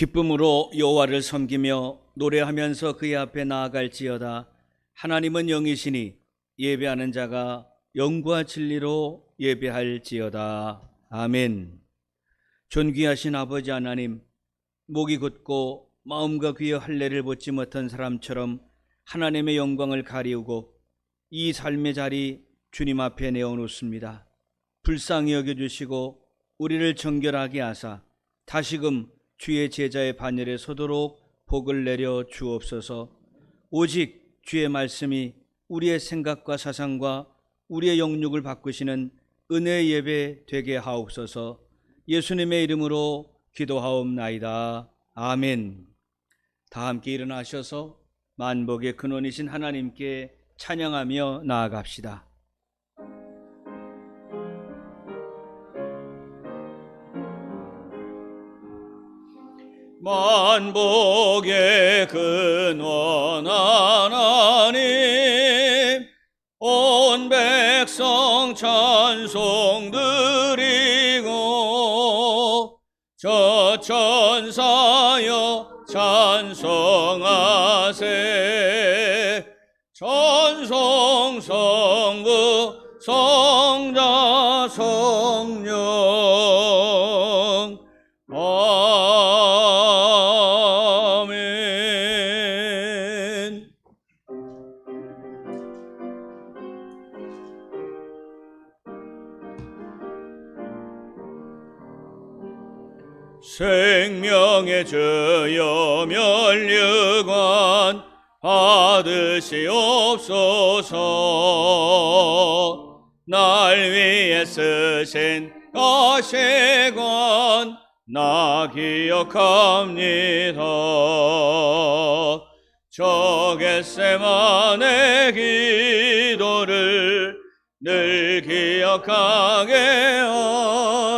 기쁨으로 여호와를 섬기며 노래하면서 그의 앞에 나아갈지어다. 하나님은 영이시니 예배하는 자가 영과 진리로 예배할지어다. 아멘. 존귀하신 아버지 하나님, 목이 굳고 마음과 귀의 할례를 받지 못한 사람처럼 하나님의 영광을 가리우고 이 삶의 자리 주님 앞에 내어놓습니다. 불쌍히 여겨주시고 우리를 정결하게 하사 다시금 주의 제자의 반열에 서도록 복을 내려 주옵소서. 오직 주의 말씀이 우리의 생각과 사상과 우리의 영육을 바꾸시는 은혜의 예배 되게 하옵소서. 예수님의 이름으로 기도하옵나이다. 아멘. 다 함께 일어나셔서 만복의 근원이신 하나님께 찬양하며 나아갑시다. 만복의 근원 하나님, 온 백성 찬송 드리고 저 천사여 찬송하세. 찬송 성부 성자 성령 아멘. 생명의 주여 면류관 받으시옵소서. 날 위해 쓰신 가시관 나 기억합니다. 저 겟세마네 기도를 늘 기억하게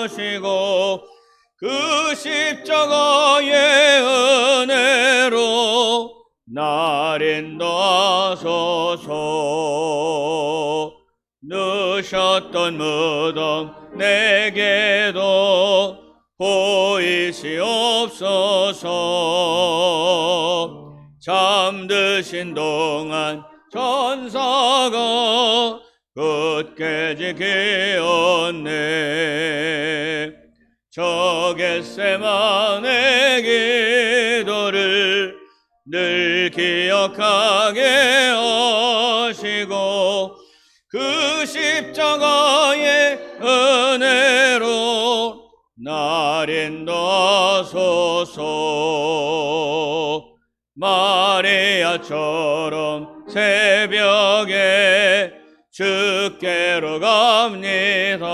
하시고 그 십자가의 은혜로 날 인도하소서. 누셨던 무덤 내게도 보이시옵소서. 잠드신 동안 천사가 굳게 지키었네. 저 겟세마네 기도를 늘 기억하게 하시고 그 십자가의 은혜로 날 인도하소서. 마리아처럼 새벽에 주께로 갑니다.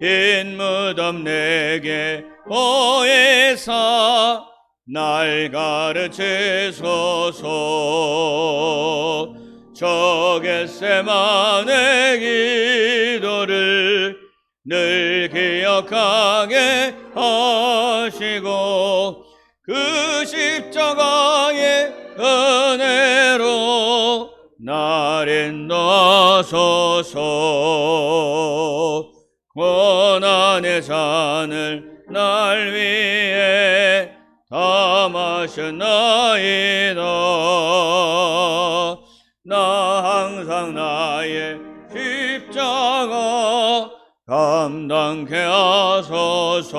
빈 무덤 내게 보이사 날 가르치소서. 저 겟세마네 기도를 늘 기억하게 하시고 그 십자가의 은혜로 날 인도하소서. 고난의 잔을 날 위해 다 마셨나이다. 나 항상 나의 십자가 감당케 하소서.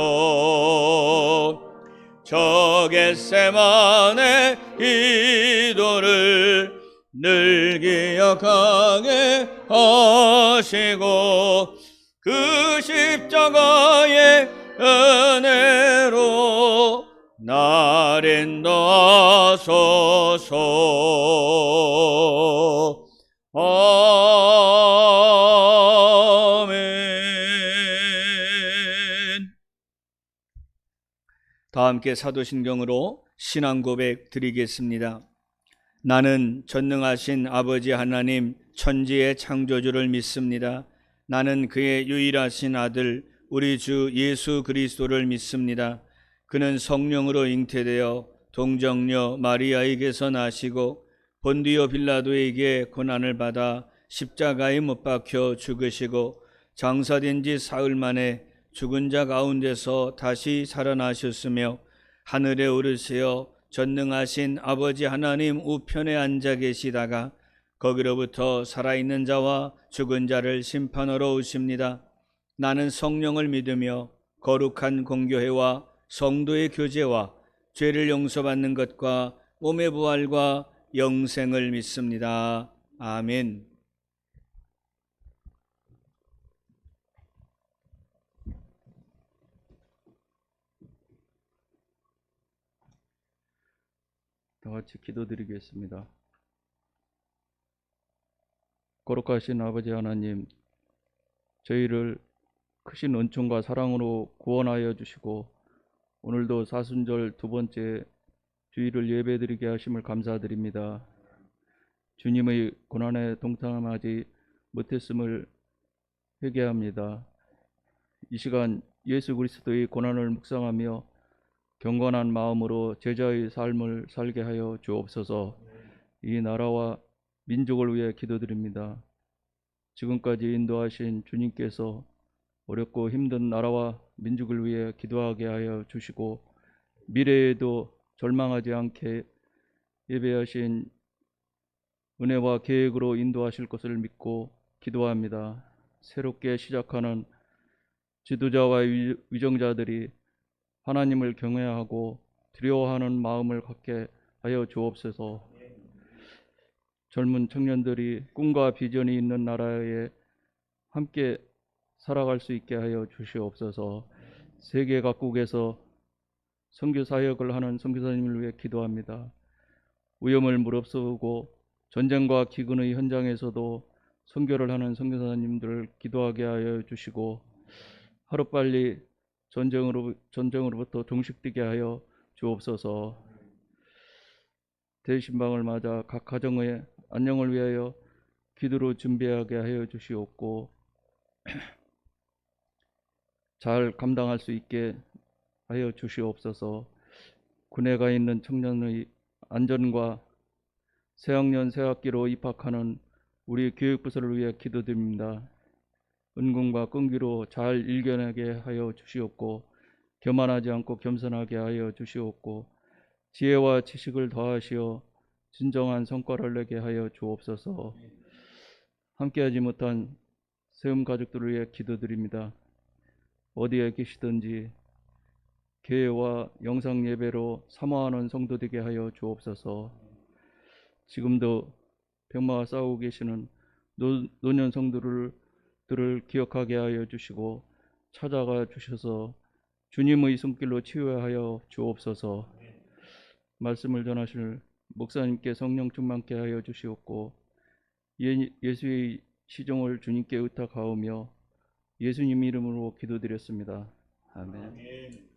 저 겟세마네 기도를 늘 기억하게 하시고 그 십자가의 은혜로 날 인도하소서. 아멘. 다 함께 사도신경으로 신앙 고백 드리겠습니다. 나는 전능하신 아버지 하나님 천지의 창조주를 믿습니다. 나는 그의 유일하신 아들 우리 주 예수 그리스도를 믿습니다. 그는 성령으로 잉태되어 동정녀 마리아에게서 나시고 본디오 빌라도에게 고난을 받아 십자가에 못 박혀 죽으시고 장사된 지 사흘 만에 죽은 자 가운데서 다시 살아나셨으며 하늘에 오르시어 전능하신 아버지 하나님 우편에 앉아 계시다가 거기로부터 살아있는 자와 죽은 자를 심판하러 오십니다. 나는 성령을 믿으며 거룩한 공교회와 성도의 교제와 죄를 용서받는 것과 몸의 부활과 영생을 믿습니다. 아멘. 다 같이 기도드리겠습니다. 거룩하신 아버지 하나님, 저희를 크신 은총과 사랑으로 구원하여 주시고 오늘도 사순절 두 번째 주일을 예배드리게 하심을 감사드립니다. 주님의 고난에 동참하지 못했음을 회개합니다. 이 시간 예수 그리스도의 고난을 묵상하며 경건한 마음으로 제자의 삶을 살게 하여 주옵소서. 이 나라와 민족을 위해 기도드립니다. 지금까지 인도하신 주님께서 어렵고 힘든 나라와 민족을 위해 기도하게 하여 주시고 미래에도 절망하지 않게 예배하신 은혜와 계획으로 인도하실 것을 믿고 기도합니다. 새롭게 시작하는 지도자와 위정자들이 하나님을 경외하고 두려워하는 마음을 갖게 하여 주옵소서. 젊은 청년들이 꿈과 비전이 있는 나라에 함께 살아갈 수 있게 하여 주시옵소서. 세계 각국에서 선교 사역을 하는 선교사님을 위해 기도합니다. 위험을 무릅쓰고 전쟁과 기근의 현장에서도 선교를 하는 선교사님들을 기도하게 하여 주시고 하루빨리 전쟁으로부터 종식되게 하여 주옵소서. 대신방을 맞아 각 가정의 안녕을 위하여 기도로 준비하게 하여 주시옵고 잘 감당할 수 있게 하여 주시옵소서. 군에 가 있는 청년의 안전과 새학년 새학기로 입학하는 우리 교육부서를 위해 기도드립니다. 은근과 끈기로 잘 일견하게 하여 주시옵고 교만하지 않고 겸손하게 하여 주시옵고 지혜와 지식을 더하시어 진정한 성과를 내게 하여 주옵소서. 함께하지 못한 세움 가족들을 위해 기도드립니다. 어디에 계시든지 교회와 영상 예배로 사모하는 성도 되게 하여 주옵소서. 지금도 병마와 싸우고 계시는 노년 성도들을 기억하게 하여 주시고 찾아가 주셔서 주님의 손길로 치유하여 주옵소서. 말씀을 전하실 목사님께 성령 충만케 하여 주시옵고 예수의 시종을 주님께 의탁하오며 예수님 이름으로 기도드렸습니다. 아멘.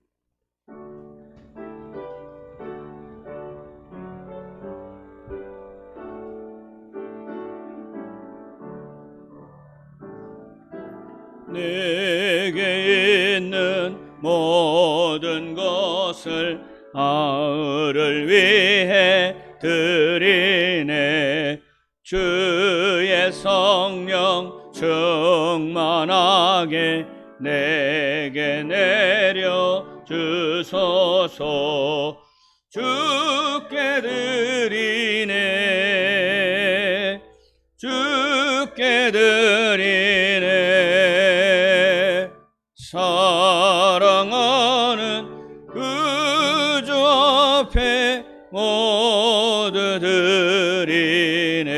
내게 있는 모든 것을 아우를 위해 드리네. 주의 성령 충만하게 내게 내려 주소서. 주께 드리네. 주께 드리네. 사랑하는 그 주 앞에 모두 드리네.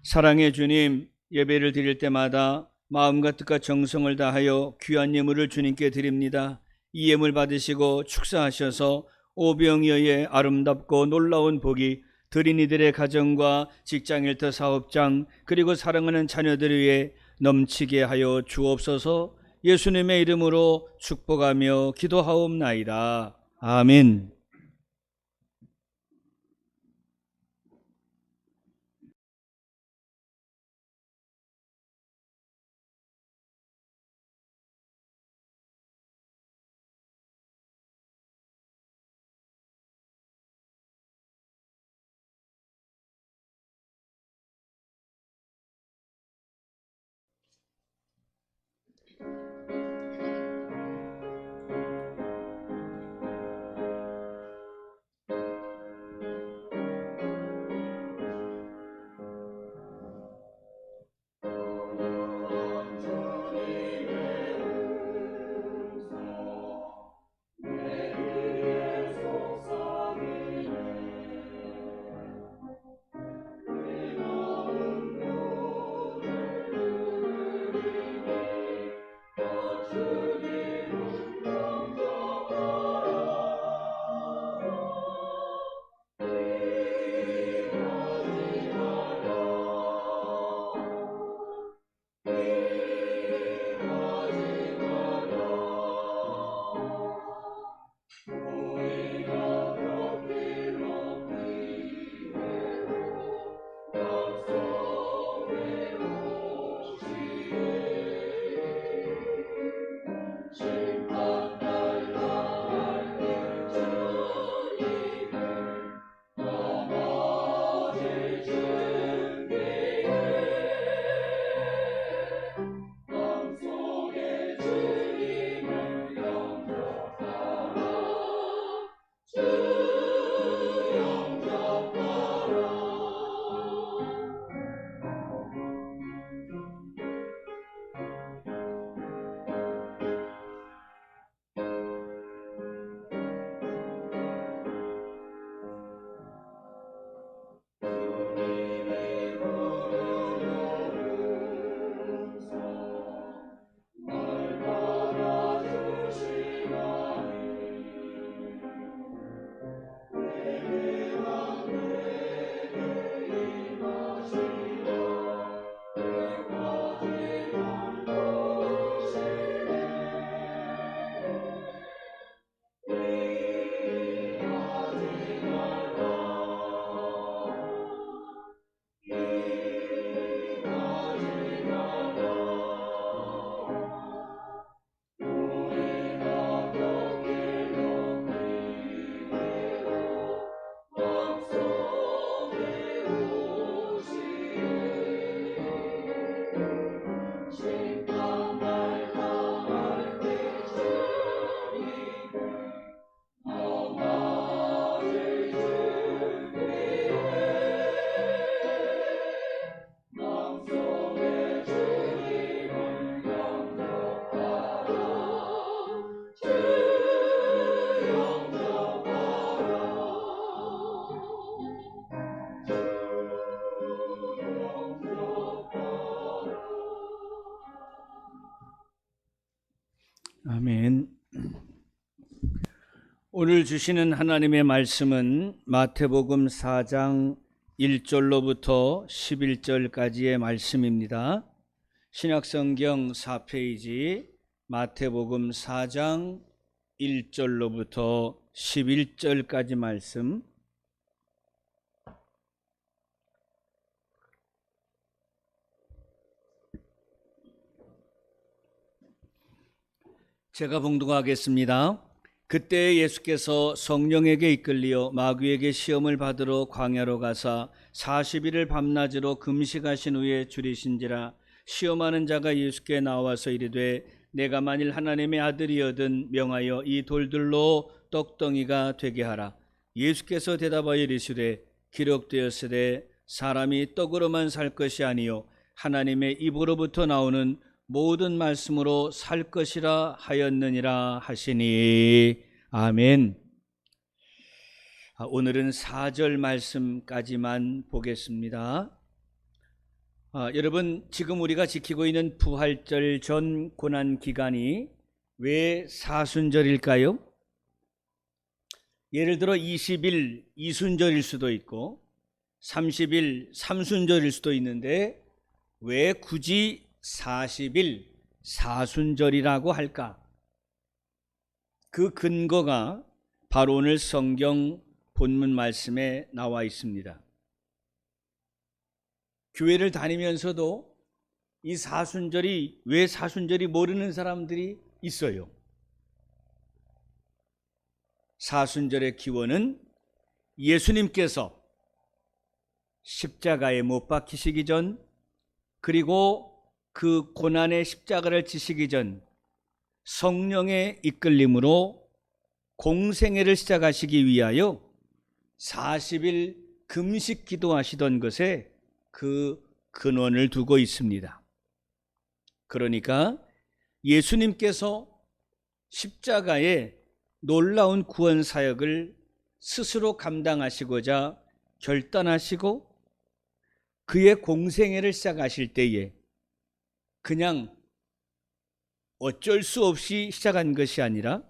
사랑의 주님, 예배를 드릴 때마다 마음과 뜻과 정성을 다하여 귀한 예물을 주님께 드립니다. 이 예물 받으시고 축사하셔서 오병이어의 아름답고 놀라운 복이 드린 이들의 가정과 직장일터 사업장 그리고 사랑하는 자녀들 위해 넘치게 하여 주옵소서. 예수님의 이름으로 축복하며 기도하옵나이다. 아멘. 오늘 주시는 하나님의 말씀은 마태복음 4장 1절로부터 11절까지의 말씀입니다. 신약성경 4페이지 마태복음 4장 1절로부터 11절까지 말씀. 제가 봉독하겠습니다. 그때 예수께서 성령에게 이끌리어 마귀에게 시험을 받으러 광야로 가사 40일을 밤낮으로 금식하신 후에 줄이신지라. 시험하는 자가 예수께 나와서 이르되 내가 만일 하나님의 아들이거든 명하여 이 돌들로 떡덩이가 되게 하라. 예수께서 대답하여 이르시되 기록되었으되 사람이 떡으로만 살 것이 아니요 하나님의 입으로부터 나오는 모든 말씀으로 살 것이라 하였느니라 하시니. 아멘. 오늘은 4절 말씀까지만 보겠습니다. 여러분, 지금 우리가 지키고 있는 부활절 전 고난 기간이 왜 사순절일까요? 예를 들어 20일 이순절일 수도 있고 30일 삼순절일 수도 있는데 왜 굳이 40일 사순절이라고 할까? 그 근거가 바로 오늘 성경 본문 말씀에 나와 있습니다. 교회를 다니면서도 이 사순절이 왜 사순절이 모르는 사람들이 있어요. 사순절의 기원은 예수님께서 십자가에 못 박히시기 전, 그리고 그 고난의 십자가를 지시기 전 성령의 이끌림으로 공생애를 시작하시기 위하여 40일 금식 기도하시던 것에 그 근원을 두고 있습니다. 그러니까 예수님께서 십자가의 놀라운 구원 사역을 스스로 감당하시고자 결단하시고 그의 공생애를 시작하실 때에 그냥 어쩔 수 없이 시작한 것이 아니라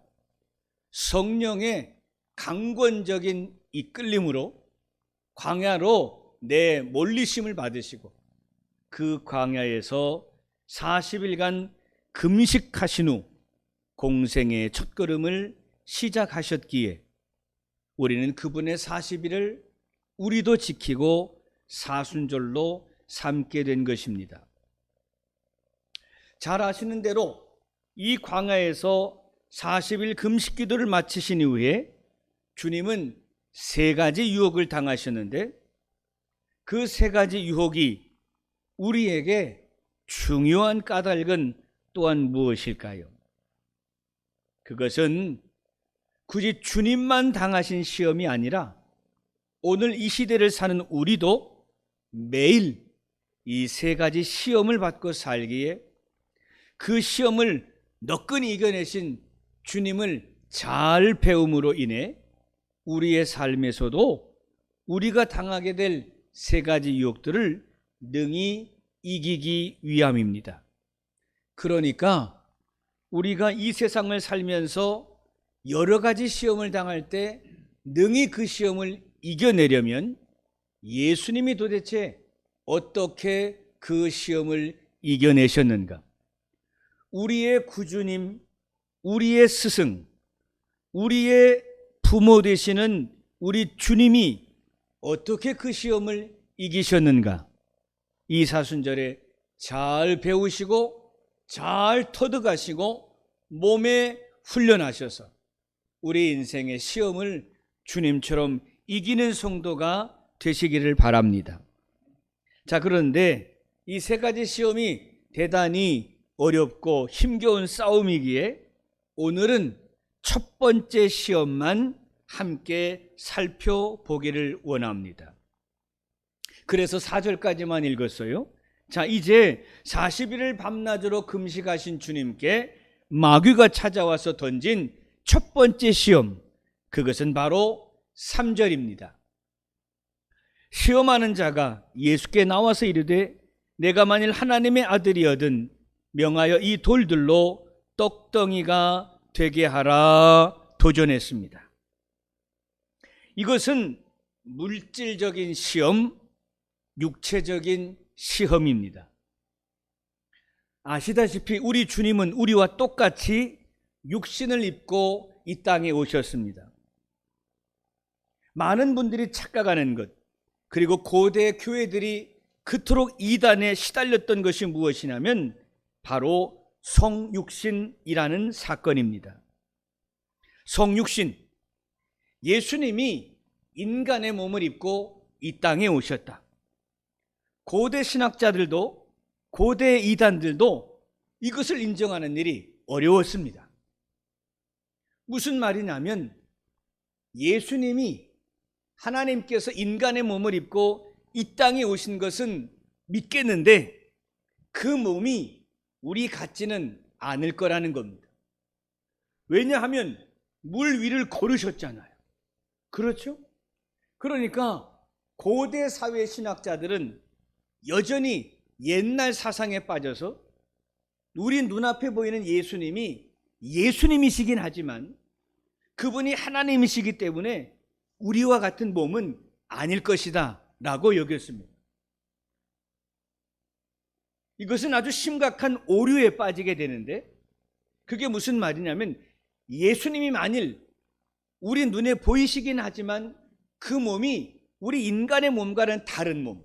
성령의 강권적인 이끌림으로 광야로 몰리심을 받으시고 그 광야에서 40일간 금식하신 후 공생의 첫걸음을 시작하셨기에 우리는 그분의 40일을 우리도 지키고 사순절로 삼게 된 것입니다. 잘 아시는 대로 이 광야에서 40일 금식 기도를 마치신 이후에 주님은 3가지 유혹을 당하셨는데 그 3가지 유혹이 우리에게 중요한 까닭은 또한 무엇일까요? 그것은 굳이 주님만 당하신 시험이 아니라 오늘 이 시대를 사는 우리도 매일 이 3가지 시험을 받고 살기에 그 시험을 너끈히 이겨내신 주님을 잘 배움으로 인해 우리의 삶에서도 우리가 당하게 될 3가지 유혹들을 능히 이기기 위함입니다. 그러니까 우리가 이 세상을 살면서 여러 가지 시험을 당할 때 능히 그 시험을 이겨내려면 예수님이 도대체 어떻게 그 시험을 이겨내셨는가? 우리의 구주님, 우리의 스승, 우리의 부모 되시는 우리 주님이 어떻게 그 시험을 이기셨는가? 이 사순절에 잘 배우시고 잘 터득하시고 몸에 훈련하셔서 우리 인생의 시험을 주님처럼 이기는 성도가 되시기를 바랍니다. 자, 그런데 이 3가지 시험이 대단히 어렵고 힘겨운 싸움이기에 오늘은 첫 번째 시험만 함께 살펴보기를 원합니다. 그래서 4절까지만 읽었어요. 자, 이제 40일을 밤낮으로 금식하신 주님께 마귀가 찾아와서 던진 첫 번째 시험, 그것은 바로 3절입니다. 시험하는 자가 예수께 나와서 이르되 내가 만일 하나님의 아들이거든 명하여 이 돌들로 떡덩이가 되게 하라 도전했습니다. 이것은 물질적인 시험, 육체적인 시험입니다. 아시다시피 우리 주님은 우리와 똑같이 육신을 입고 이 땅에 오셨습니다. 많은 분들이 착각하는 것, 그리고 고대 교회들이 그토록 이단에 시달렸던 것이 무엇이냐면 바로 성육신이라는 사건입니다. 성육신, 예수님이 인간의 몸을 입고 이 땅에 오셨다. 고대 신학자들도 고대 이단들도 이것을 인정하는 일이 어려웠습니다. 무슨 말이냐면 예수님이 하나님께서 인간의 몸을 입고 이 땅에 오신 것은 믿겠는데 그 몸이 우리 같지는 않을 거라는 겁니다. 왜냐하면 물 위를 걸으셨잖아요. 그렇죠? 그러니까 고대 사회 신학자들은 여전히 옛날 사상에 빠져서 우리 눈앞에 보이는 예수님이 예수님이시긴 하지만 그분이 하나님이시기 때문에 우리와 같은 몸은 아닐 것이다 라고 여겼습니다. 이것은 아주 심각한 오류에 빠지게 되는데 그게 무슨 말이냐면 예수님이 만일 우리 눈에 보이시긴 하지만 그 몸이 우리 인간의 몸과는 다른 몸,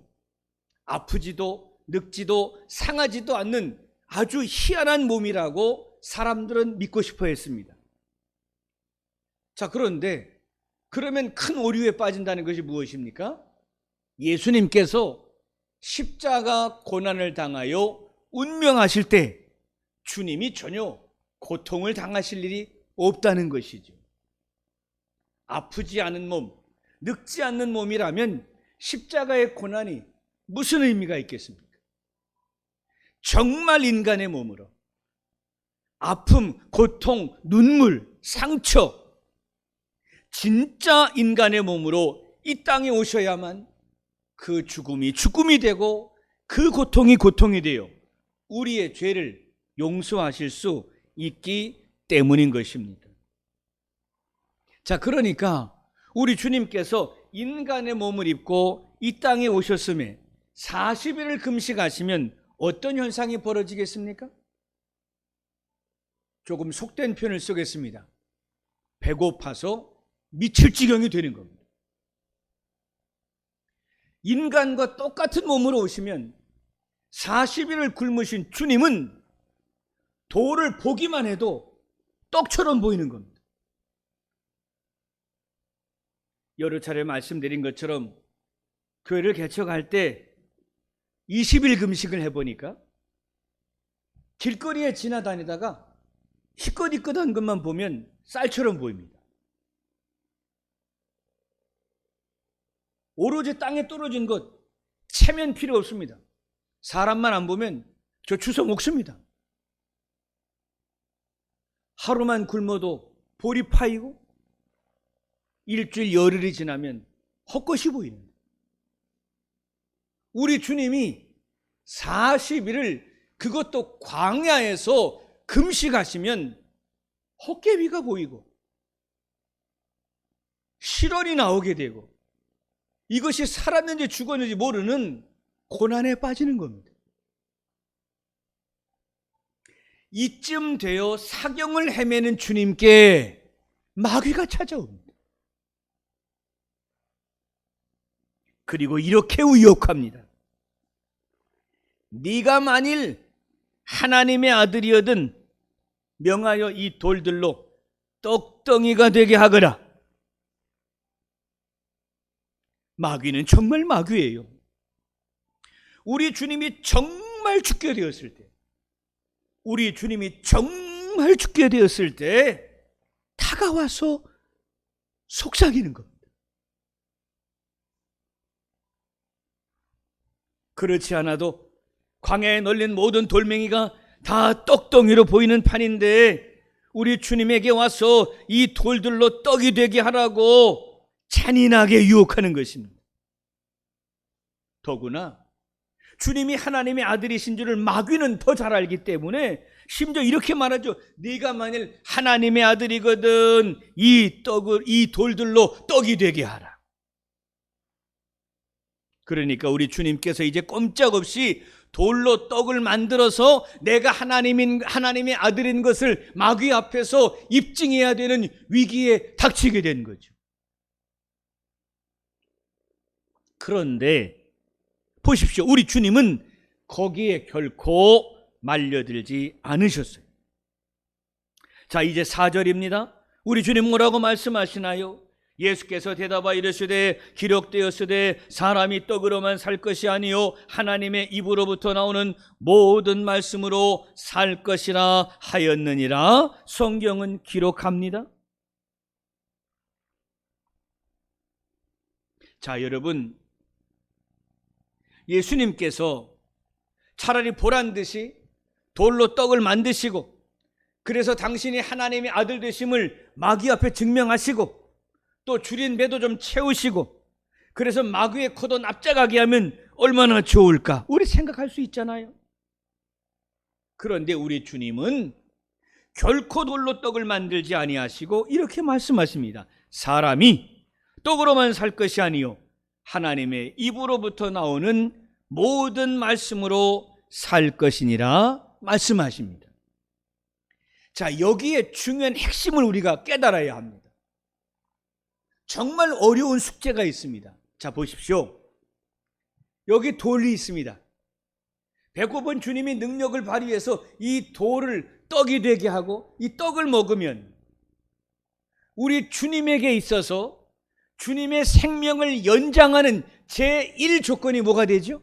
아프지도 늙지도 상하지도 않는 아주 희한한 몸이라고 사람들은 믿고 싶어 했습니다. 자, 그런데 그러면 큰 오류에 빠진다는 것이 무엇입니까? 예수님께서 십자가 고난을 당하여 운명하실 때 주님이 전혀 고통을 당하실 일이 없다는 것이죠. 아프지 않은 몸, 늙지 않는 몸이라면 십자가의 고난이 무슨 의미가 있겠습니까? 정말 인간의 몸으로 아픔, 고통, 눈물, 상처, 진짜 인간의 몸으로 이 땅에 오셔야만 그 죽음이 죽음이 되고 그 고통이 고통이 되어 우리의 죄를 용서하실 수 있기 때문인 것입니다. 자, 그러니까 우리 주님께서 인간의 몸을 입고 이 땅에 오셨음에 40일을 금식하시면 어떤 현상이 벌어지겠습니까? 조금 속된 표현을 쓰겠습니다. 배고파서 미칠 지경이 되는 겁니다. 인간과 똑같은 몸으로 오시면 40일을 굶으신 주님은 돌을 보기만 해도 떡처럼 보이는 겁니다. 여러 차례 말씀드린 것처럼 교회를 개척할 때 20일 금식을 해보니까 길거리에 지나다니다가 희끗희끗한 것만 보면 쌀처럼 보입니다. 오로지 땅에 떨어진 것 체면 필요 없습니다. 사람만 안 보면 저 주워 먹습니다. 하루만 굶어도 볼이 파이고 일주일 열흘이 지나면 헛것이 보이는 거예요. 우리 주님이 40일을 그것도 광야에서 금식하시면 헛개비가 보이고 실언이 나오게 되고 이것이 살았는지 죽었는지 모르는 고난에 빠지는 겁니다. 이쯤 되어 사경을 헤매는 주님께 마귀가 찾아옵니다. 그리고 이렇게 의혹합니다. 네가 만일 하나님의 아들이거든 명하여 이 돌들로 떡덩이가 되게 하거라. 마귀는 정말 마귀예요. 우리 주님이 정말 죽게 되었을 때, 우리 주님이 정말 죽게 되었을 때 다가와서 속삭이는 겁니다. 그렇지 않아도 광야에 널린 모든 돌멩이가 다 떡덩이로 보이는 판인데 우리 주님에게 와서 이 돌들로 떡이 되게 하라고 잔인하게 유혹하는 것입니다. 더구나 주님이 하나님의 아들이신 줄을 마귀는 더 잘 알기 때문에 심지어 이렇게 말하죠. 네가 만일 하나님의 아들이거든 이 돌들로 떡이 되게 하라. 그러니까 우리 주님께서 이제 꼼짝없이 돌로 떡을 만들어서 내가 하나님의 아들인 것을 마귀 앞에서 입증해야 되는 위기에 닥치게 된 거죠. 그런데 보십시오. 우리 주님은 거기에 결코 말려들지 않으셨어요. 자, 이제 4절입니다. 우리 주님 뭐라고 말씀하시나요? 예수께서 대답하여 이르시되 기록되었으되 사람이 떡으로만 살 것이 아니요 하나님의 입으로부터 나오는 모든 말씀으로 살 것이라 하였느니라. 성경은 기록합니다. 자, 여러분, 예수님께서 차라리 보란 듯이 돌로 떡을 만드시고 그래서 당신이 하나님의 아들 되심을 마귀 앞에 증명하시고 또 줄인 배도 좀 채우시고 그래서 마귀의 코도 납작하게 하면 얼마나 좋을까 우리 생각할 수 있잖아요. 그런데 우리 주님은 결코 돌로 떡을 만들지 아니하시고 이렇게 말씀하십니다. 사람이 떡으로만 살 것이 아니요 하나님의 입으로부터 나오는 모든 말씀으로 살 것이니라 말씀하십니다. 자, 여기에 중요한 핵심을 우리가 깨달아야 합니다. 정말 어려운 숙제가 있습니다. 자, 보십시오. 여기 돌이 있습니다. 배고픈 주님이 능력을 발휘해서 이 돌을 떡이 되게 하고 이 떡을 먹으면 우리 주님에게 있어서 주님의 생명을 연장하는 제1 조건이 뭐가 되죠?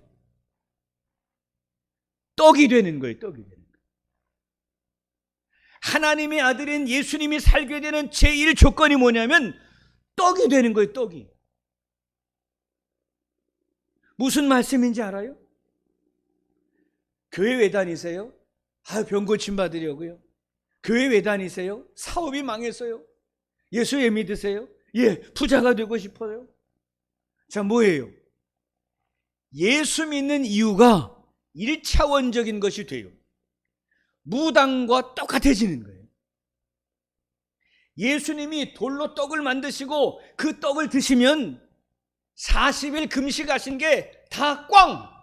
떡이 되는 거예요. 떡이 되는 거예요. 하나님의 아들인 예수님이 살게 되는 제1 조건이 뭐냐면 떡이 되는 거예요. 떡이. 무슨 말씀인지 알아요? 교회 왜 다니세요? 병 고침 받으려고요. 교회 왜 다니세요? 사업이 망했어요. 예수 왜 믿으세요? 부자가 되고 싶어요. 자, 뭐예요? 예수 믿는 이유가 1차원적인 것이 돼요. 무당과 똑같아지는 거예요. 예수님이 돌로 떡을 만드시고 그 떡을 드시면 40일 금식하신 게 다 꽝!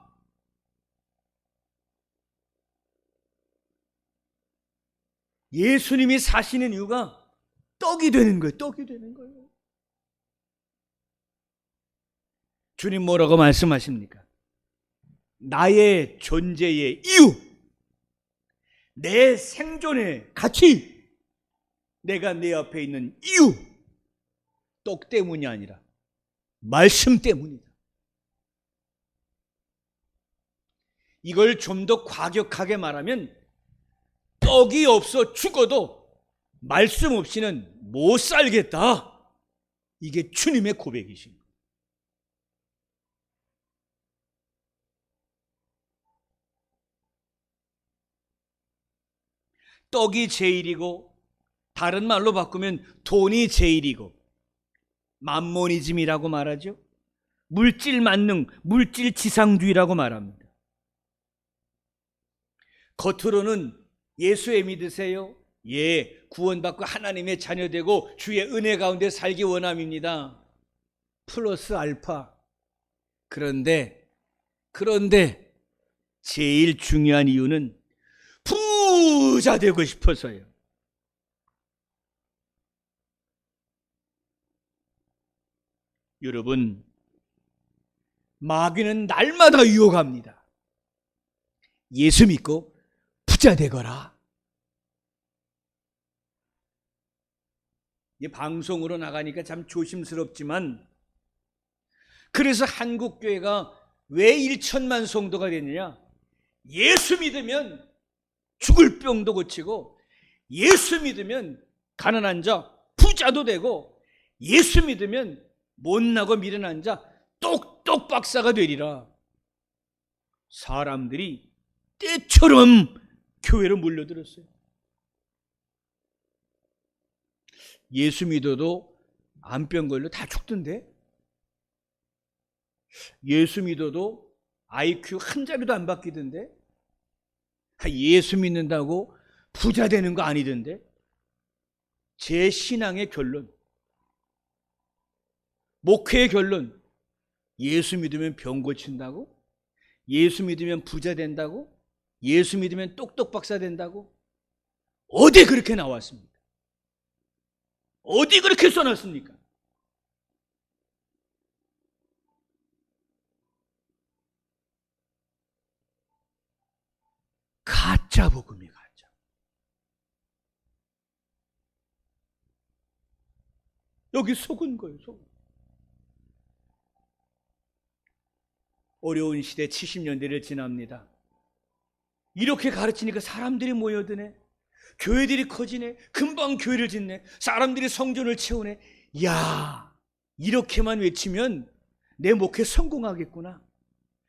예수님이 사시는 이유가 떡이 되는 거예요. 떡이 되는 거예요. 주님 뭐라고 말씀하십니까? 나의 존재의 이유, 내 생존의 가치, 내가 내 앞에 있는 이유, 떡 때문이 아니라 말씀 때문이다. 이걸 좀 더 과격하게 말하면 떡이 없어 죽어도 말씀 없이는 못 살겠다. 이게 주님의 고백이십니다. 떡이 제일이고 다른 말로 바꾸면 돈이 제일이고 맘모니즘이라고 말하죠. 물질 만능, 물질 지상주의라고 말합니다. 겉으로는 예수에 믿으세요? 구원받고 하나님의 자녀되고 주의 은혜 가운데 살기 원함입니다. 플러스 알파. 그런데 제일 중요한 이유는 부자 되고 싶어서요. 여러분, 마귀는 날마다 유혹합니다. 예수 믿고 부자 되거라. 이 방송으로 나가니까 참 조심스럽지만 그래서 한국교회가 왜 1천만 성도가 됐느냐? 예수 믿으면 죽을 병도 고치고 예수 믿으면 가난한 자 부자도 되고 예수 믿으면 못나고 미련한 자 똑똑 박사가 되리라. 사람들이 때처럼 교회로 몰려들었어요. 예수 믿어도 암병 걸려 다 죽던데? 예수 믿어도 IQ 한 자리도 안 바뀌던데? 예수 믿는다고 부자 되는 거 아니던데? 제 신앙의 결론, 목회의 결론, 예수 믿으면 병 고친다고? 예수 믿으면 부자 된다고? 예수 믿으면 똑똑 박사 된다고? 어디 그렇게 나왔습니까? 어디 그렇게 써놨습니까? 가짜 복음이 가짜. 여기 속은 거예요, 속은. 어려운 시대 70년대를 지납니다. 이렇게 가르치니까 사람들이 모여드네. 교회들이 커지네. 금방 교회를 짓네. 사람들이 성전을 채우네. 야, 이렇게만 외치면 내 목회 성공하겠구나.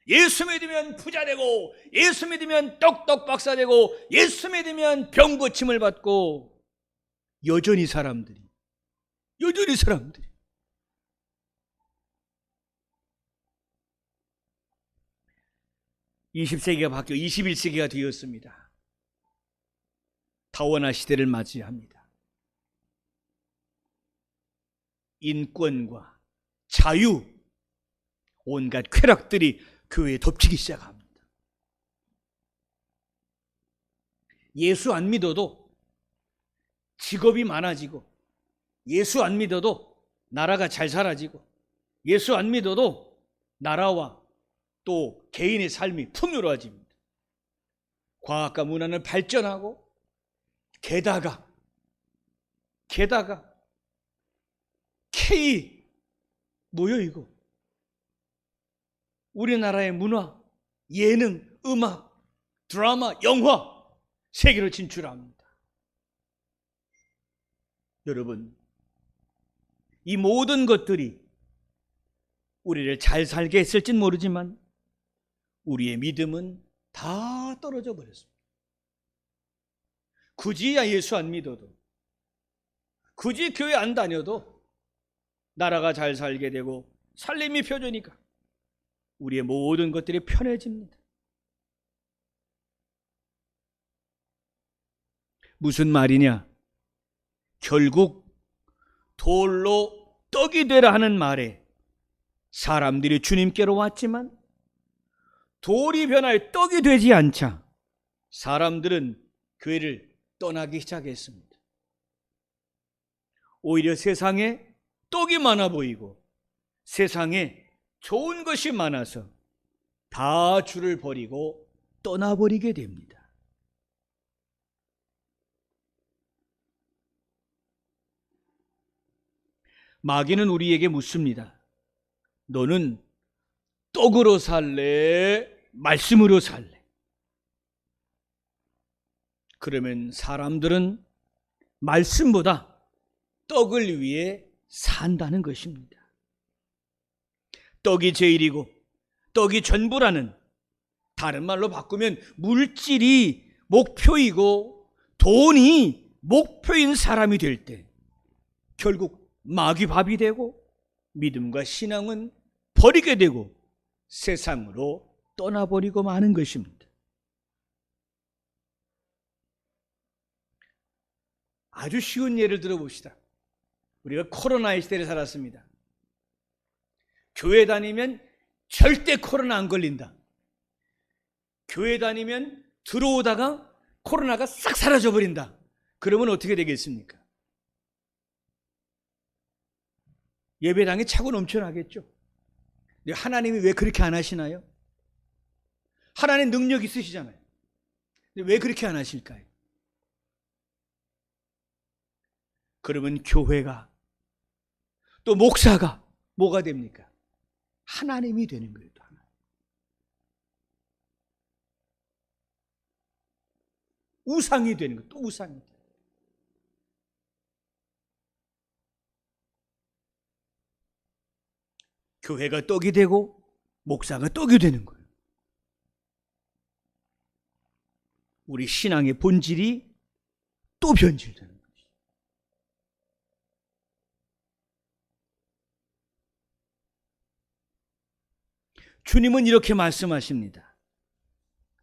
예수 믿으면 부자 되고, 예수 믿으면 똑똑 박사 되고, 예수 믿으면 병 고침을 받고, 여전히 사람들이 20세기가 바뀌어 21세기가 되었습니다. 다원화 시대를 맞이합니다. 인권과 자유, 온갖 쾌락들이 교회에 덮치기 시작합니다. 예수 안 믿어도 직업이 많아지고, 예수 안 믿어도 나라가 잘 살아지고, 예수 안 믿어도 나라와 또 개인의 삶이 풍요로워집니다. 과학과 문화는 발전하고, 게다가 K 뭐요 이거? 우리나라의 문화, 예능, 음악, 드라마, 영화 세계로 진출합니다. 여러분, 이 모든 것들이 우리를 잘 살게 했을진 모르지만 우리의 믿음은 다 떨어져 버렸습니다. 굳이 예수 안 믿어도, 굳이 교회 안 다녀도 나라가 잘 살게 되고 살림이 펴주니까 우리의 모든 것들이 편해집니다. 무슨 말이냐? 결국 돌로 떡이 되라 하는 말에 사람들이 주님께로 왔지만 돌이 변하여 떡이 되지 않자 사람들은 교회를 떠나기 시작했습니다. 오히려 세상에 떡이 많아 보이고 세상에 좋은 것이 많아서 다 주를 버리고 떠나버리게 됩니다. 마귀는 우리에게 묻습니다. 너는 떡으로 살래? 말씀으로 살래? 그러면 사람들은 말씀보다 떡을 위해 산다는 것입니다. 떡이 제일이고 떡이 전부라는, 다른 말로 바꾸면 물질이 목표이고 돈이 목표인 사람이 될 때 결국 마귀 밥이 되고 믿음과 신앙은 버리게 되고 세상으로 떠나버리고 마는 것입니다. 아주 쉬운 예를 들어봅시다. 우리가 코로나의 시대를 살았습니다. 교회 다니면 절대 코로나 안 걸린다. 교회 다니면 들어오다가 코로나가 싹 사라져버린다. 그러면 어떻게 되겠습니까? 예배당이 차고 넘쳐나겠죠. 하나님이 왜 그렇게 안 하시나요? 하나님 능력 있으시잖아요. 왜 그렇게 안 하실까요? 그러면 교회가 또 목사가 뭐가 됩니까? 하나님이 되는 거예요. 우상이 되는 거예요. 또 우상이 돼요. 교회가 떡이 되고 목사가 떡이 되는 거예요. 우리 신앙의 본질이 또 변질되는 거예요. 주님은 이렇게 말씀하십니다.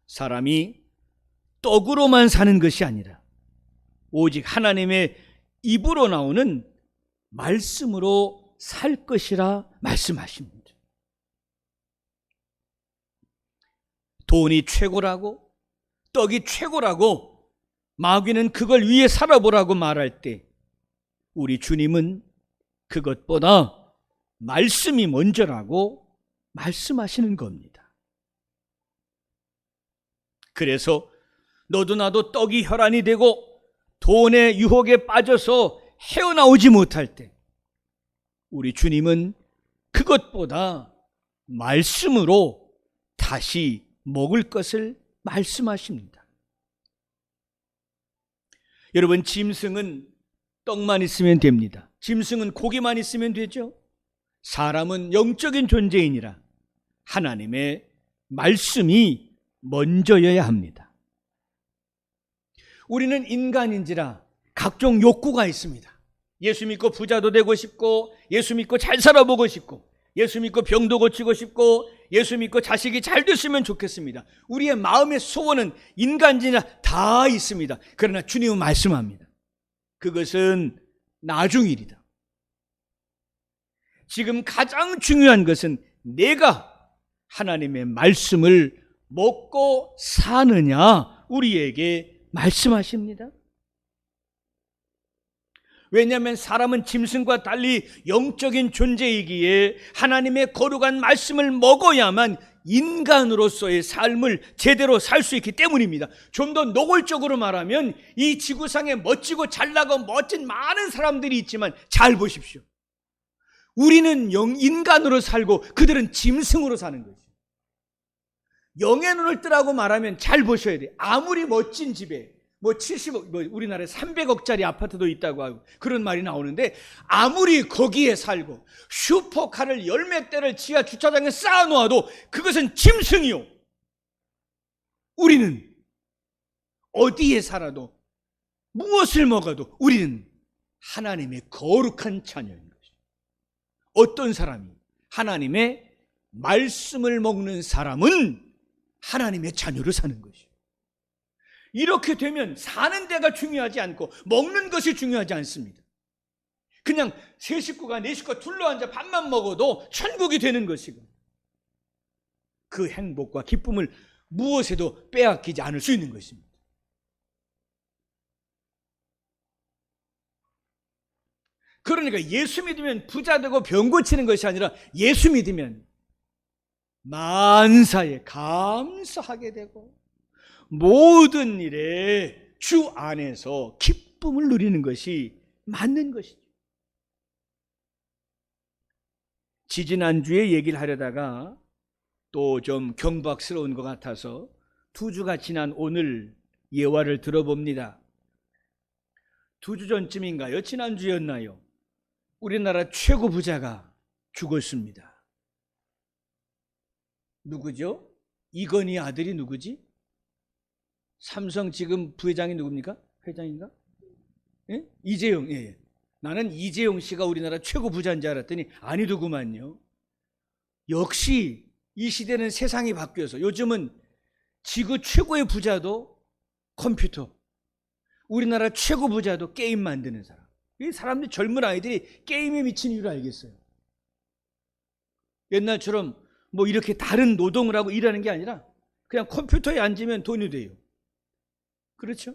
사람이 떡으로만 사는 것이 아니라 오직 하나님의 입으로 나오는 말씀으로 살 것이라 말씀하십니다. 돈이 최고라고, 떡이 최고라고 마귀는 그걸 위해 살아보라고 말할 때 우리 주님은 그것보다 말씀이 먼저라고 말씀하시는 겁니다. 그래서 너도 나도 떡이 혈안이 되고 돈의 유혹에 빠져서 헤어나오지 못할 때 우리 주님은 그것보다 말씀으로 다시 먹을 것을 말씀하십니다. 여러분, 짐승은 떡만 있으면 됩니다. 짐승은 고기만 있으면 되죠. 사람은 영적인 존재이니라 하나님의 말씀이 먼저여야 합니다. 우리는 인간인지라 각종 욕구가 있습니다. 예수 믿고 부자도 되고 싶고, 예수 믿고 잘 살아보고 싶고, 예수 믿고 병도 고치고 싶고, 예수 믿고 자식이 잘 됐으면 좋겠습니다. 우리의 마음의 소원은 인간이나 다 있습니다. 그러나 주님은 말씀합니다. 그것은 나중 일이다. 지금 가장 중요한 것은 내가 하나님의 말씀을 먹고 사느냐, 우리에게 말씀하십니다. 왜냐하면 사람은 짐승과 달리 영적인 존재이기에 하나님의 거룩한 말씀을 먹어야만 인간으로서의 삶을 제대로 살 수 있기 때문입니다. 좀 더 노골적으로 말하면 이 지구상에 멋지고 잘나고 멋진 많은 사람들이 있지만 잘 보십시오. 우리는 인간으로 살고 그들은 짐승으로 사는 거죠. 영의 눈을 뜨라고 말하면 잘 보셔야 돼요. 아무리 멋진 집에 뭐 70억, 우리나라에 300억짜리 아파트도 있다고 하고 그런 말이 나오는데, 아무리 거기에 살고 슈퍼카를 열몇 대를 지하 주차장에 쌓아놓아도 그것은 짐승이요. 우리는 어디에 살아도 무엇을 먹어도 우리는 하나님의 거룩한 자녀인 것이죠. 어떤 사람이 하나님의 말씀을 먹는 사람은 하나님의 자녀로 사는 것이죠. 이렇게 되면 사는 데가 중요하지 않고 먹는 것이 중요하지 않습니다. 그냥 세 식구가 네 식구가 둘러앉아 밥만 먹어도 천국이 되는 것이고, 그 행복과 기쁨을 무엇에도 빼앗기지 않을 수 있는 것입니다. 그러니까 예수 믿으면 부자 되고 병 고치는 것이 아니라 예수 믿으면 만사에 감사하게 되고 모든 일에 주 안에서 기쁨을 누리는 것이 맞는 것이죠. 지지난주에 얘기를 하려다가 또 좀 경박스러운 것 같아서 2주가 지난 오늘 예화를 들어봅니다. 2주 전쯤인가요? 지난주였나요? 우리나라 최고 부자가 죽었습니다. 누구죠? 이건희 아들이 누구지? 삼성 지금 부회장이 누굽니까? 회장인가? 예? 이재용. 예. 나는 이재용 씨가 우리나라 최고 부자인 줄 알았더니 아니더구만요. 역시 이 시대는 세상이 바뀌어서 요즘은 지구 최고의 부자도 컴퓨터, 우리나라 최고 부자도 게임 만드는 사람. 이 사람들이, 젊은 아이들이 게임에 미친 이유를 알겠어요. 옛날처럼 뭐 이렇게 다른 노동을 하고 일하는 게 아니라 그냥 컴퓨터에 앉으면 돈이 돼요. 그렇죠?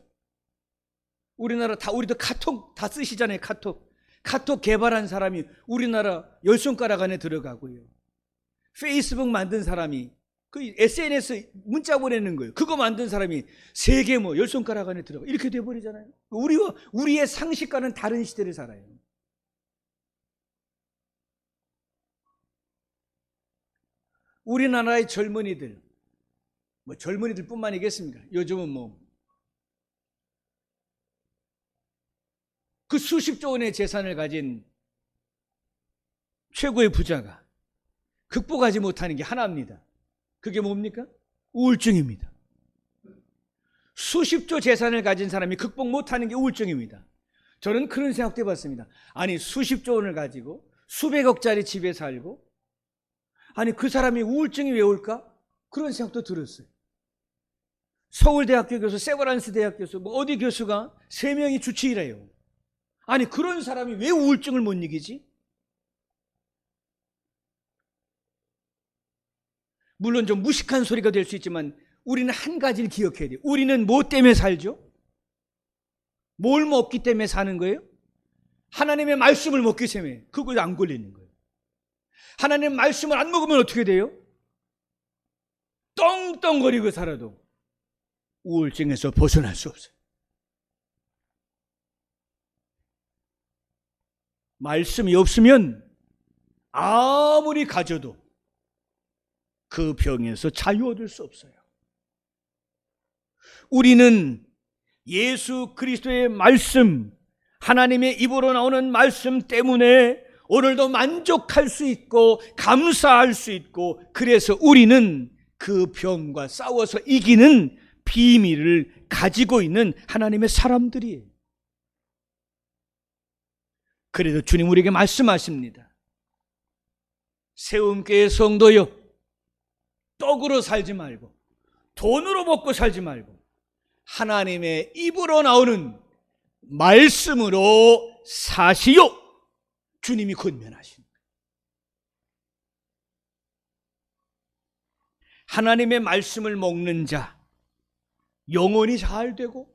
우리나라 우리도 카톡 다 쓰시잖아요. 카톡 개발한 사람이 우리나라 10손가락 안에 들어가고요. 페이스북 만든 사람이 그 SNS 문자 보내는 거예요. 그거 만든 사람이 세계 뭐 10손가락 안에 들어가. 이렇게 돼버리잖아요. 우리의 상식과는 다른 시대를 살아요. 우리나라의 젊은이들, 뭐 젊은이들 뿐만이겠습니까? 요즘은 뭐 그 수십조 원의 재산을 가진 최고의 부자가 극복하지 못하는 게 하나입니다. 그게 뭡니까? 우울증입니다. 수십조 재산을 가진 사람이 극복 못하는 게 우울증입니다. 저는 그런 생각도 해봤습니다. 아니, 수십조 원을 가지고 수백억짜리 집에 살고, 아니 그 사람이 우울증이 왜 올까? 그런 생각도 들었어요. 서울대학교 교수, 세브란스 대학 교수, 뭐 어디 교수가 3명이 주치의래요. 아니 그런 사람이 왜 우울증을 못 이기지? 물론 좀 무식한 소리가 될 수 있지만 우리는 한 가지를 기억해야 돼요. 우리는 뭐 때문에 살죠? 뭘 먹기 때문에 사는 거예요? 하나님의 말씀을 먹기 때문에. 그거 안 걸리는 거예요. 하나님의 말씀을 안 먹으면 어떻게 돼요? 떵떵거리고 살아도 우울증에서 벗어날 수 없어요. 말씀이 없으면 아무리 가져도 그 병에서 자유 얻을 수 없어요. 우리는 예수 그리스도의 말씀, 하나님의 입으로 나오는 말씀 때문에 오늘도 만족할 수 있고 감사할 수 있고, 그래서 우리는 그 병과 싸워서 이기는 비밀을 가지고 있는 하나님의 사람들이에요. 그래도 주님 우리에게 말씀하십니다. 세움교회 성도여, 떡으로 살지 말고 돈으로 먹고 살지 말고 하나님의 입으로 나오는 말씀으로 사시오. 주님이 권면하십니다. 하나님의 말씀을 먹는 자 영혼이 잘 되고,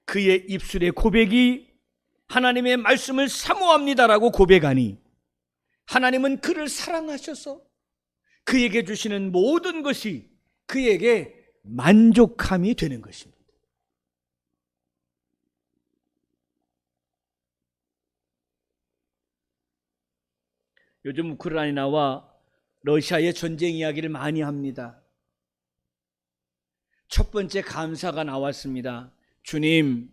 그의 입술의 고백이 하나님의 말씀을 사모합니다라고 고백하니 하나님은 그를 사랑하셔서 그에게 주시는 모든 것이 그에게 만족함이 되는 것입니다. 요즘 우크라이나와 러시아의 전쟁 이야기를 많이 합니다. 첫 번째 감사가 나왔습니다. 주님,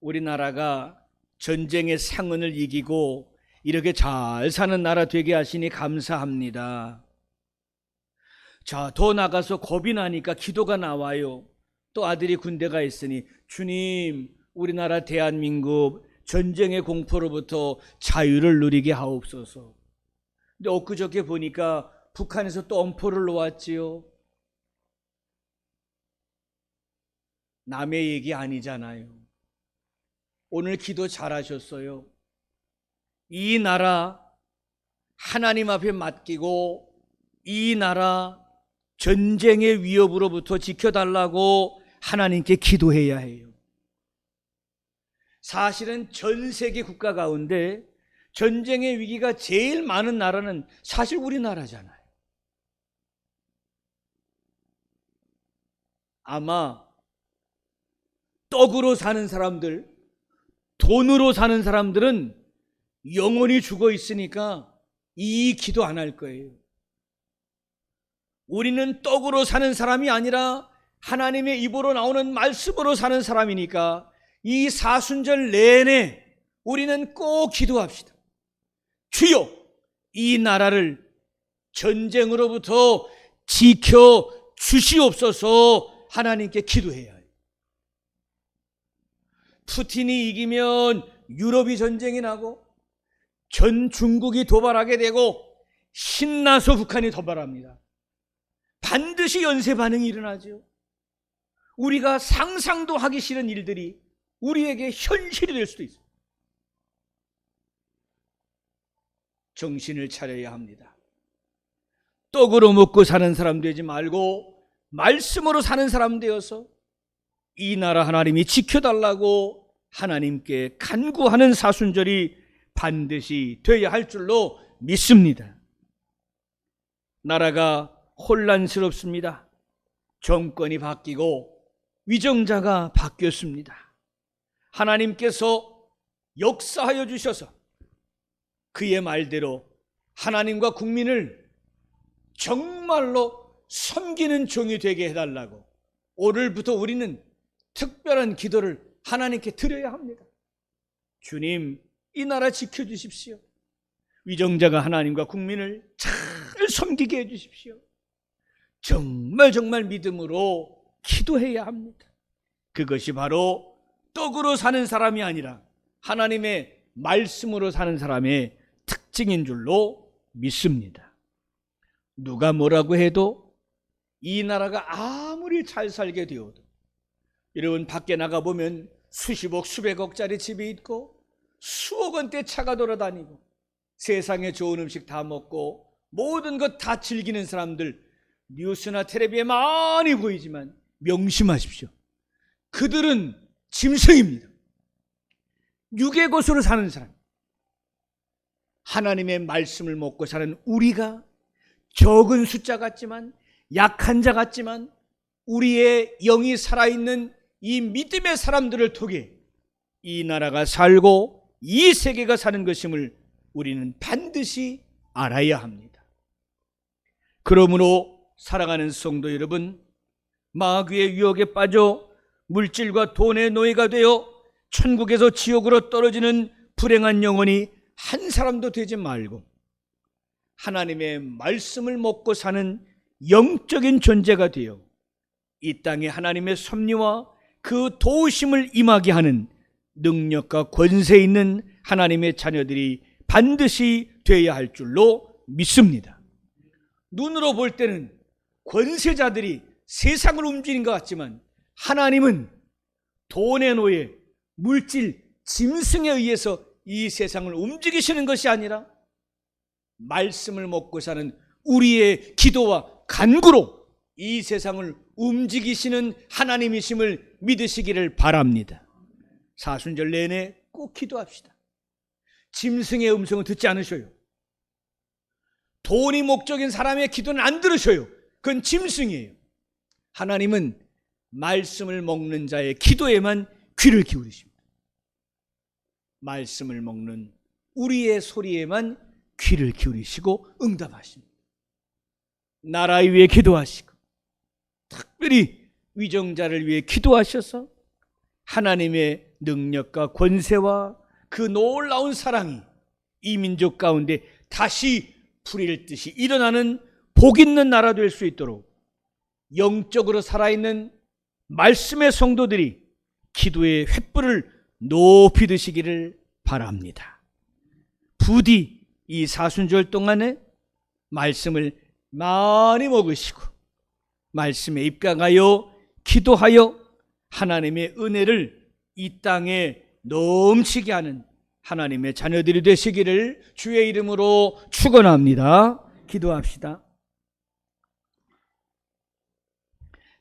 우리나라가 전쟁의 상흔을 이기고 이렇게 잘 사는 나라 되게 하시니 감사합니다. 자, 더 나가서 겁이 나니까 기도가 나와요. 또 아들이 군대가 있으니 주님, 우리나라 대한민국 전쟁의 공포로부터 자유를 누리게 하옵소서. 근데 엊그저께 보니까 북한에서 또 엄포를 놓았지요. 남의 얘기 아니잖아요. 오늘 기도 잘하셨어요. 이 나라 하나님 앞에 맡기고 이 나라 전쟁의 위협으로부터 지켜달라고 하나님께 기도해야 해요. 사실은 전 세계 국가 가운데 전쟁의 위기가 제일 많은 나라는 사실 우리나라잖아요. 아마 떡으로 사는 사람들, 돈으로 사는 사람들은 영원히 죽어 있으니까 이 기도 안 할 거예요. 우리는 떡으로 사는 사람이 아니라 하나님의 입으로 나오는 말씀으로 사는 사람이니까 이 사순절 내내 우리는 꼭 기도합시다. 주여, 이 나라를 전쟁으로부터 지켜 주시옵소서. 하나님께 기도해야 해요. 푸틴이 이기면 유럽이 전쟁이 나고 전 중국이 도발하게 되고 신나서 북한이 도발합니다. 반드시 연쇄 반응이 일어나죠. 우리가 상상도 하기 싫은 일들이 우리에게 현실이 될 수도 있어요. 정신을 차려야 합니다. 떡으로 먹고 사는 사람 되지 말고 말씀으로 사는 사람 되어서 이 나라 하나님이 지켜달라고 하나님께 간구하는 사순절이 반드시 되어야 할 줄로 믿습니다. 나라가 혼란스럽습니다. 정권이 바뀌고 위정자가 바뀌었습니다. 하나님께서 역사하여 주셔서 그의 말대로 하나님과 국민을 정말로 섬기는 종이 되게 해달라고 오늘부터 우리는 특별한 기도를 하나님께 드려야 합니다. 주님, 이 나라 지켜주십시오. 위정자가 하나님과 국민을 잘 섬기게 해주십시오. 정말 믿음으로 기도해야 합니다. 그것이 바로 떡으로 사는 사람이 아니라 하나님의 말씀으로 사는 사람의 특징인 줄로 믿습니다. 누가 뭐라고 해도 이 나라가 아무리 잘 살게 되어도, 여러분 밖에 나가보면 수십억 수백억짜리 집이 있고 수억 원대 차가 돌아다니고 세상에 좋은 음식 다 먹고 모든 것 다 즐기는 사람들 뉴스나 텔레비에 많이 보이지만 명심하십시오. 그들은 짐승입니다. 육의 것으로 사는 사람. 하나님의 말씀을 먹고 사는 우리가 적은 숫자 같지만, 약한 자 같지만, 우리의 영이 살아있는 이 믿음의 사람들을 통해 이 나라가 살고 이 세계가 사는 것임을 우리는 반드시 알아야 합니다. 그러므로 사랑하는 성도 여러분, 마귀의 유혹에 빠져 물질과 돈의 노예가 되어 천국에서 지옥으로 떨어지는 불행한 영혼이 한 사람도 되지 말고 하나님의 말씀을 먹고 사는 영적인 존재가 되어 이 땅에 하나님의 섭리와 그 도우심을 임하게 하는 능력과 권세 있는 하나님의 자녀들이 반드시 되어야 할 줄로 믿습니다. 눈으로 볼 때는 권세자들이 세상을 움직이는 것 같지만 하나님은 돈의 노예, 물질, 짐승에 의해서 이 세상을 움직이시는 것이 아니라 말씀을 먹고 사는 우리의 기도와 간구로 이 세상을 움직이시는 하나님이심을 믿으시기를 바랍니다. 사순절 내내 꼭 기도합시다. 짐승의 음성을 듣지 않으셔요. 돈이 목적인 사람의 기도는 안 들으셔요. 그건 짐승이에요. 하나님은 말씀을 먹는 자의 기도에만 귀를 기울이십니다. 말씀을 먹는 우리의 소리에만 귀를 기울이시고 응답하십니다. 나라 위해 기도하시고 특별히 위정자를 위해 기도하셔서 하나님의 능력과 권세와 그 놀라운 사랑이 이 민족 가운데 다시 불일 듯이 일어나는 복 있는 나라 될 수 있도록 영적으로 살아있는 말씀의 성도들이 기도의 횃불을 높이 드시기를 바랍니다. 부디 이 사순절 동안에 말씀을 많이 먹으시고 말씀에 입각하여 기도하여 하나님의 은혜를 이 땅에 넘치게 하는 하나님의 자녀들이 되시기를 주의 이름으로 축원합니다. 기도합시다.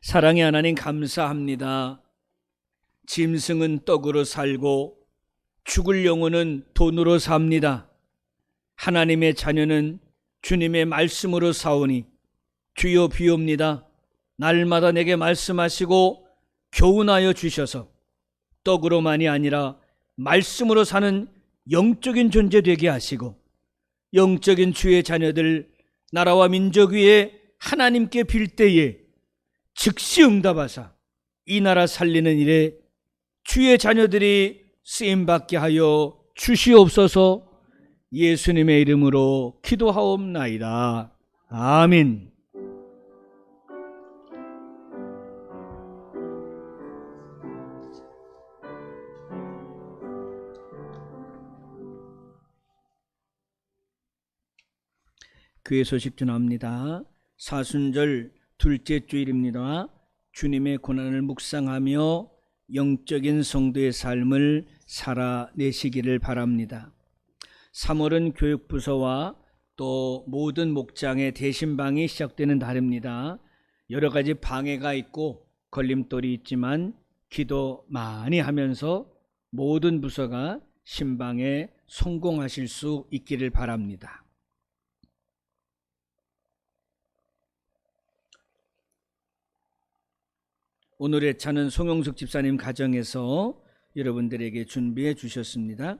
사랑의 하나님 감사합니다. 짐승은 떡으로 살고 죽을 영혼은 돈으로 삽니다. 하나님의 자녀는 주님의 말씀으로 사오니 주여 비옵니다. 날마다 내게 말씀하시고 교훈하여 주셔서 떡으로만이 아니라 말씀으로 사는 영적인 존재 되게 하시고 영적인 주의 자녀들 나라와 민족 위에 하나님께 빌 때에 즉시 응답하사 이 나라 살리는 일에 주의 자녀들이 쓰임받게 하여 주시옵소서. 예수님의 이름으로 기도하옵나이다. 아멘. 교회 소식 전합니다. 사순절 둘째 주일입니다. 주님의 고난을 묵상하며 영적인 성도의 삶을 살아내시기를 바랍니다. 3월은 교육부서와 또 모든 목장의 대신방이 시작되는 달입니다. 여러 가지 방해가 있고 걸림돌이 있지만 기도 많이 하면서 모든 부서가 신방에 성공하실 수 있기를 바랍니다. 오늘의 차는 송영숙 집사님 가정에서 여러분들에게 준비해 주셨습니다.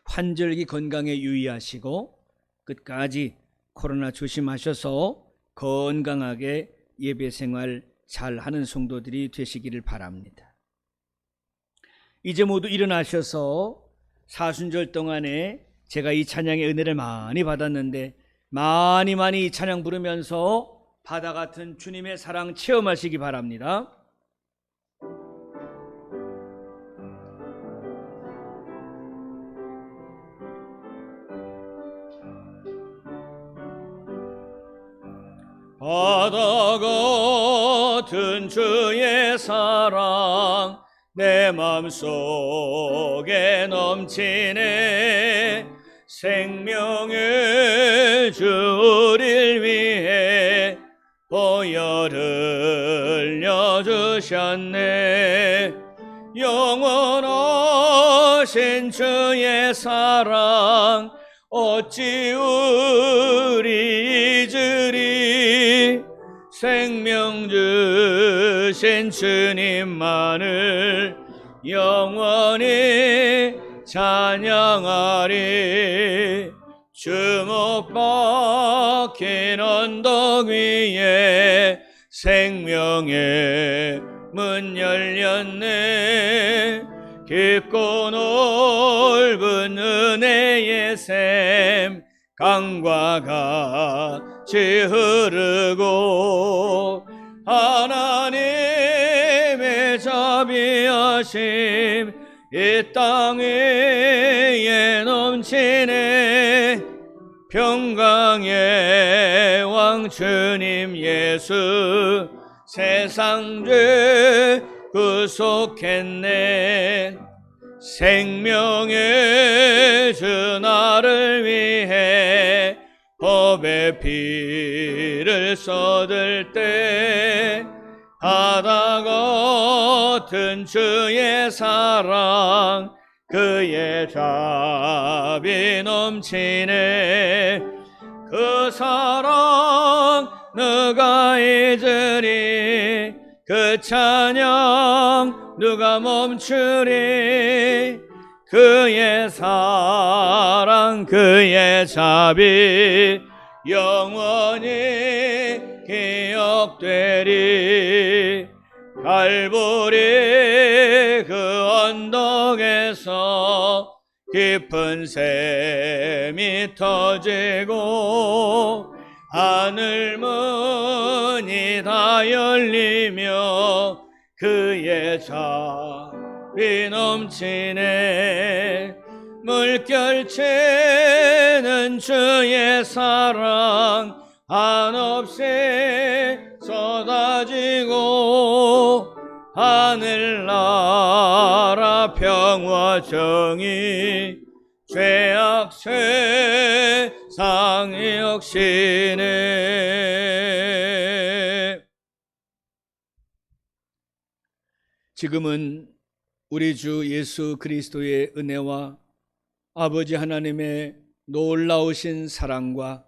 환절기 건강에 유의하시고 끝까지 코로나 조심하셔서 건강하게 예배 생활 잘하는 성도들이 되시기를 바랍니다. 이제 모두 일어나셔서 사순절 동안에 제가 이 찬양의 은혜를 많이 받았는데 많이 이 찬양 부르면서 바다 같은 주님의 사랑 체험하시기 바랍니다. 바다 같은 주의 사랑 내 맘속에 넘치네. 생명의 주 우릴 위해 보혈 흘려주셨네. 영원하신 주의 사랑 어찌 우리 잊으리. 생명 주신 주님만을 영원히 찬양하리. 주목 박힌 언덕 위에 생명의 문 열렸네. 깊고 넓은 은혜의 샘 강과 같이 흐르고 하나님의 자비하심 이 땅 위에 넘치네. 평강의 왕 주님 예수 세상 죄 구속했네. 생명의 주 나를 위해 법의 피를 쏟을 때 바다 같은 주의 사랑 그의 자비 넘치네. 그 사랑 누가 잊으리. 그 찬양 누가 멈추리. 그의 사랑 그의 자비 영원히 기억되리. 갈보리 그 언덕에서 깊은 샘이 터지고 하늘 문이 다 열리며 그의 자비 넘치네. 물결치는 주의 사랑 한없이 쏟아지고 하늘나라 평화 정의 죄악 세상이 역시네. 지금은 우리 주 예수 그리스도의 은혜와 아버지 하나님의 놀라우신 사랑과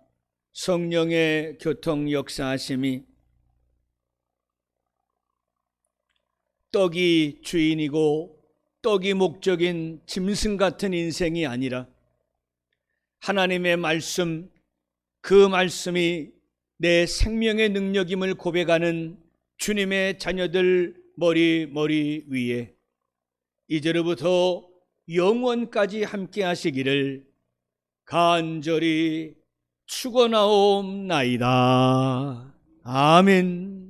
성령의 교통 역사하심이 떡이 주인이고 떡이 목적인 짐승 같은 인생이 아니라 하나님의 말씀, 그 말씀이 내 생명의 능력임을 고백하는 주님의 자녀들 머리 위에 이제로부터 영원까지 함께 하시기를 간절히 축원하옵나이다. 아멘.